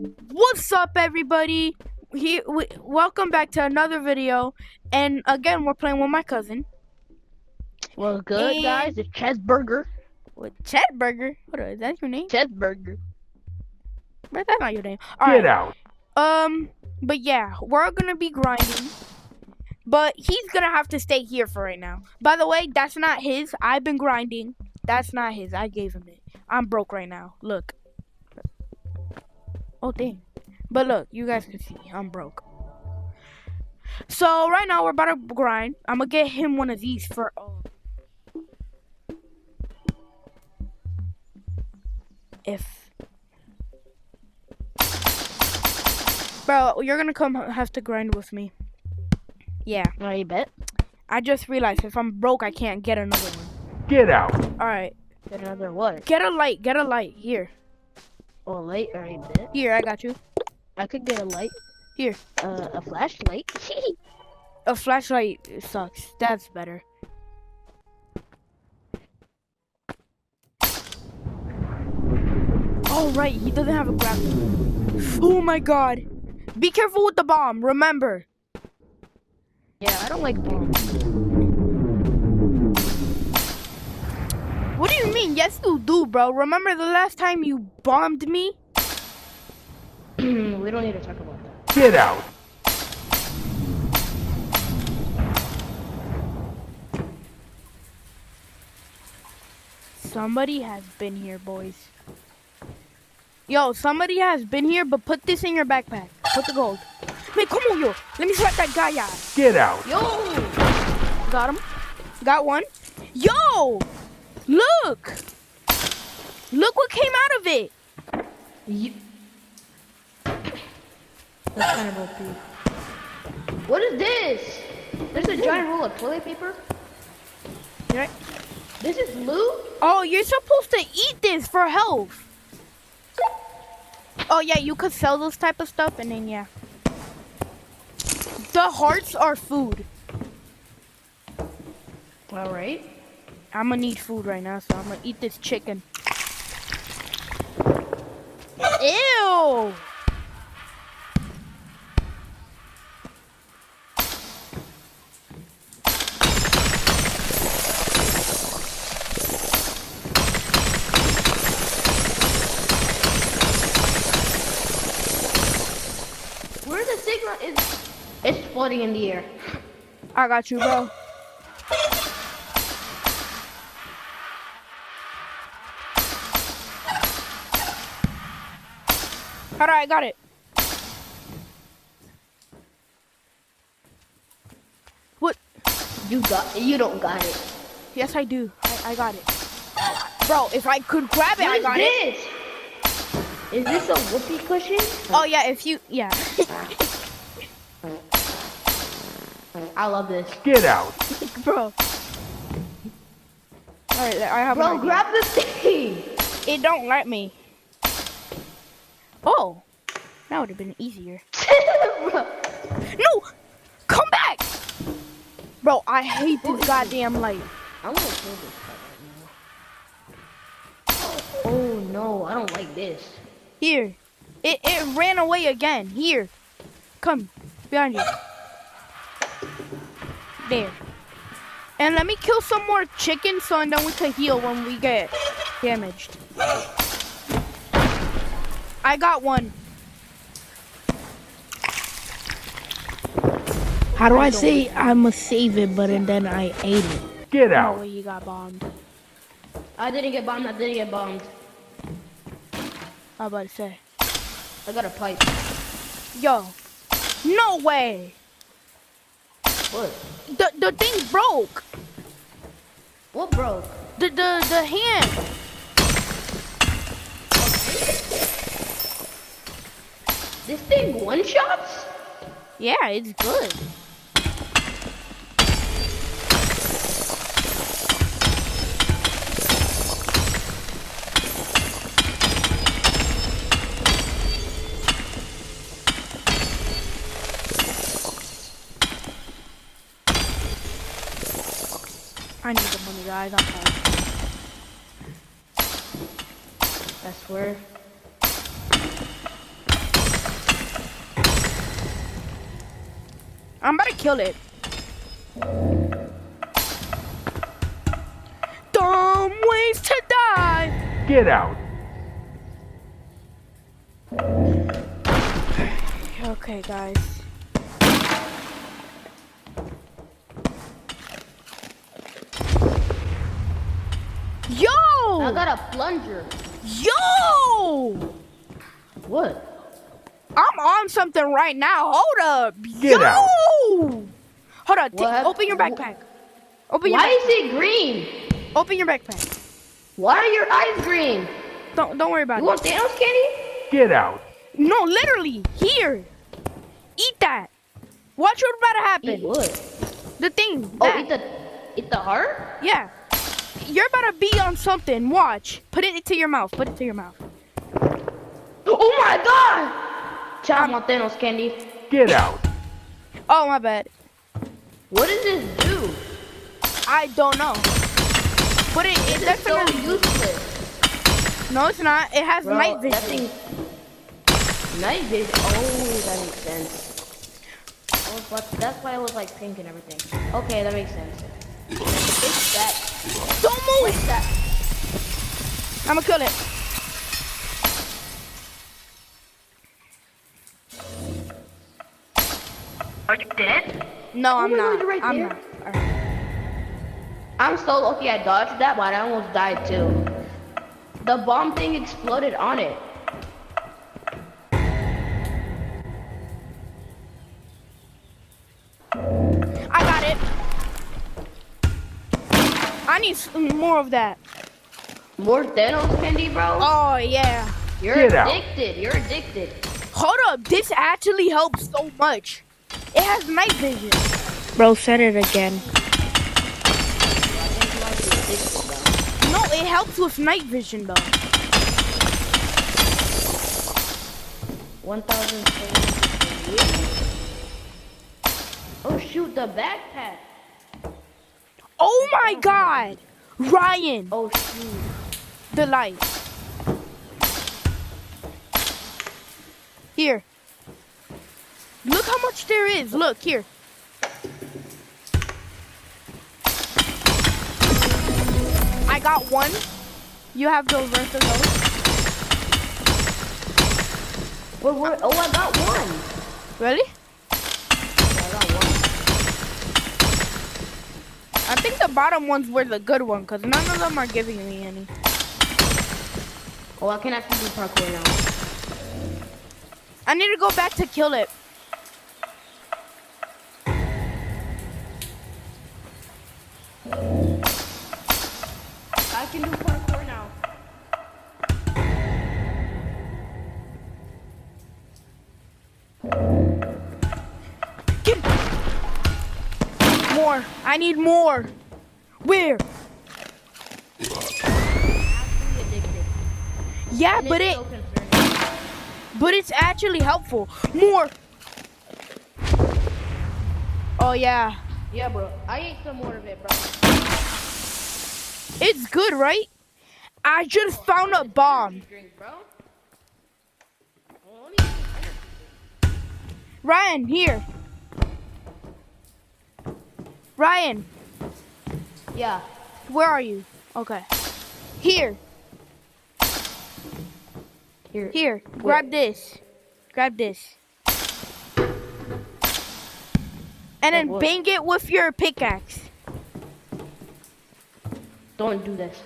What's up, everybody? Welcome back to another video, and again, we're playing with my cousin. Well, good And- guys, it's Chessburger. With Chatburger. What is that your name? Chessburger. But that's not your name. All Get right. out. But yeah, we're gonna be grinding. But he's gonna have to stay here for right now. By the way, that's not his. I've been grinding. That's not his. I gave him it. I'm broke right now. Look. Oh, dang. But look, you guys can see, I'm broke. So, right now, we're about to grind. I'm gonna get him one of these for... Bro, you're gonna have to grind with me. Yeah. I bet. I just realized if I'm broke, I can't get another one. Get out. Alright. Get another what? Get a light. Here. Oh, a light? I bet. Here, I got you. I could get a light. Here. A flashlight. A flashlight sucks. That's better. Oh, right. He doesn't have a grapple. Oh, my God. Be careful with the bomb. Remember. Yeah, I don't like bombs. What do you mean? Yes, you do, bro. Remember the last time you bombed me? We don't need to talk about that. Get out. Somebody has been here, boys. Yo, somebody has been here, but put this in your backpack. Put the gold. Man, come on, yo. Let me swipe that guy out. Get out. Yo! Got him. Got one. Yo! Look! Look what came out of it. That's kind of OP. What is this? There's a giant roll of toilet paper? Right. This is loot? Oh, you're supposed to eat this for health. Oh, yeah, you could sell those type of stuff, and then, yeah. The hearts are food. Alright. I'm gonna need food right now, so I'm gonna eat this chicken. Ew! Where's the signal? It's floating in the air. I got you, bro. Alright, I got it. What? You don't got it. Yes, I do. I got it. Bro, if I could grab it, I got it. Is this a whoopee cushion? Oh, yeah, if you... Yeah. I love this. Get out. Bro. Alright, I have an Bro, idea. grab the thing. It don't let me. Oh. That would have been easier. Bro. No! Come back! Bro, I hate this goddamn light. I'm gonna kill this guy right now. Oh no, I don't like this. Here. It ran away again. Here. Come. Behind you. There. And let me kill some more chickens so and then we can heal when we get damaged. I got one. How do I say I'ma save it, but and then I ate it? Get No out. way you got bombed. I didn't get bombed. I was about to say. I got a pipe. Yo. No way. What? The thing broke. What broke? The hand. This thing one shots? Yeah, it's good. I need the money, guys. I'm sorry. I swear. I'm about to kill it. Dumb ways to die. Get out. Okay, guys. Yo! I got a plunger. Yo! What? I'm on something right now. Hold up. Get Yo! out. Hold on. What hap- Open your backpack. Open your Why backpack. is it green? Open your backpack. Why are your eyes green? Don't worry about You it. want Thanos candy? Get out. No, literally. Here. Eat that. Watch what's about to happen. Eat what? The thing. Oh, that. eat the heart? Yeah. You're about to be on something. Watch. Put it into your mouth. Put it to your mouth. Oh my god! Child want Thanos candy. Get out. Oh, my bad. What does this do? I don't know. But it This is so definitely... useless. No, it's not. It has Bro, night that vision. thing... Night vision? Oh, that makes sense. That's why it was like pink and everything. Okay, that makes sense. It's that. Don't move. What's that? I'm gonna kill it. Are you dead? No, I'm my God, not. you're right I'm there. not. Alright. I'm so lucky I dodged that, but I almost died too. The bomb thing exploded on it. I got it. I need more of that. More Thanos candy, bro? Oh, yeah. You're Get out. addicted. You're addicted. Hold up. This actually helps so much. It has night vision. Bro, said it again. I think you might be addicted, bro. No, it helps with night vision, though. 1,758. Oh shoot, the backpack. Oh, my God. Ryan, Oh shoot. the light. Here. Look how much there is. Look, here. I got one. You have the rest of those. What? Oh, I got one. Really? Yeah, I got one. I think the bottom ones were the good one because none of them are giving me any. Oh, I can actually do parkour now. I need to go back to kill it. I can do parkour now. Get more. I need more. Where? Actually addicted. Yeah, And but it's so concerning. it's actually helpful. More. Oh yeah. Yeah, bro. I ate some more of it, bro. It's good, right? I just found a bomb. Drink, bro. Well, let me get energy. Ryan, here. Ryan, Yeah. where are you? Okay. Here. Here. Here. Grab this. Grab this. And then what? bang it with your pickaxe. Don't do this.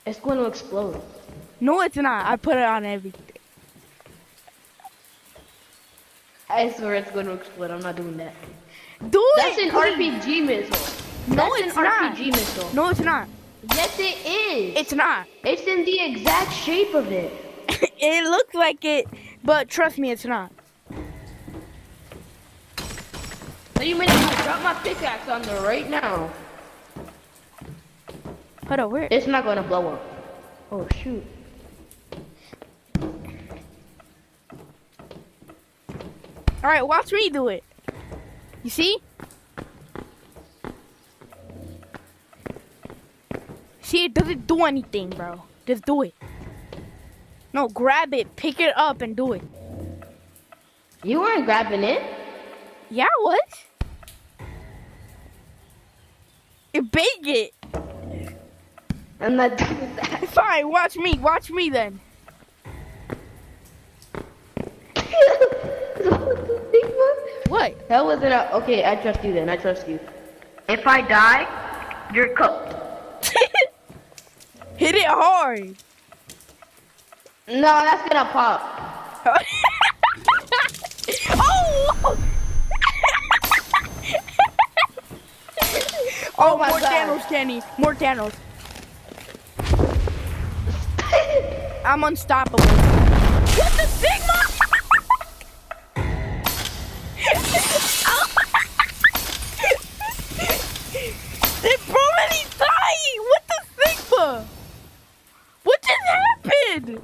It's going to explode. No, it's not. I put it on everything. I swear it's going to explode. I'm not doing that. Do That's it. an RPG missile. No, That's it's an not. RPG missile. No, it's not. Yes, it is. It's not. It's in the exact shape of it. It looks like it, but trust me, it's not. What do you mean if I drop my pickaxe on there right now? Hold on, where? It's not going to blow up. Oh, shoot. All right, watch me do it. You see? See, it doesn't do anything, bro. Just do it. No, grab it, pick it up, and do it. You weren't grabbing it. Yeah, what? Bake it. I'm not doing that. Fine, watch me. Watch me then. What? That wasn't a. Okay, I trust you then. I trust you. If I die, you're cooked. Hit it hard. No, that's gonna pop. Oh! Oh, my more God. Thanos, Kenny. More Thanos. I'm unstoppable. What the Sigma? Did Bromany die? What the Sigma? What just happened?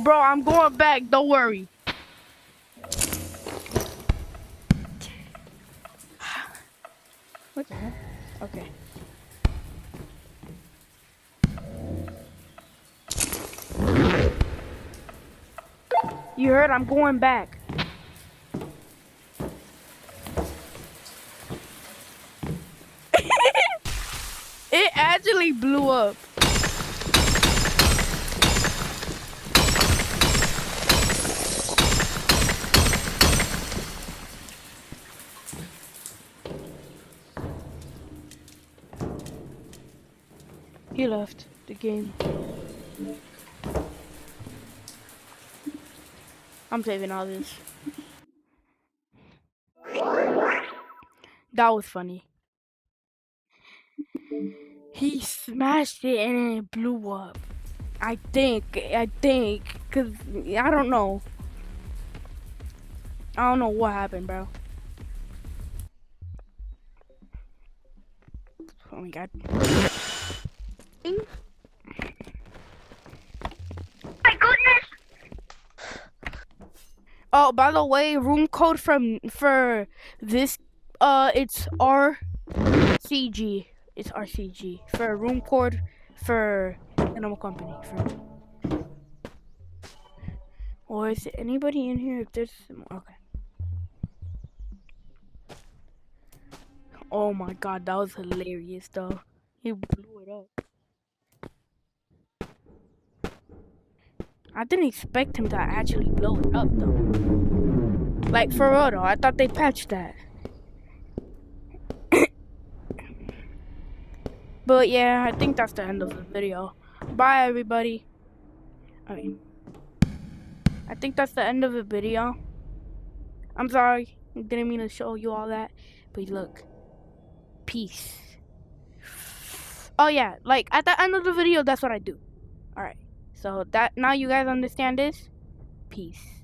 Bro, I'm going back. Don't worry. What the hell? Okay. You heard? I'm going back. It actually blew up. He left the game. I'm saving all this. That was funny. He smashed it and it blew up. I think, cause I don't know. I don't know what happened, bro. Oh my god. My goodness. Oh, by the way, room code for this, it's RCG. It's RCG for room code for Animal Company. Or is there anybody in here? If there's okay. Oh my god, that was hilarious though. He blew it up. I didn't expect him to actually blow it up though. Like for real though, I thought they patched that. But yeah, I think that's the end of the video. Bye everybody. I think that's the end of the video. I'm sorry, I didn't mean to show you all that. But look. Peace. Oh yeah, like at the end of the video, that's what I do. Alright. So that now you guys understand this. Peace.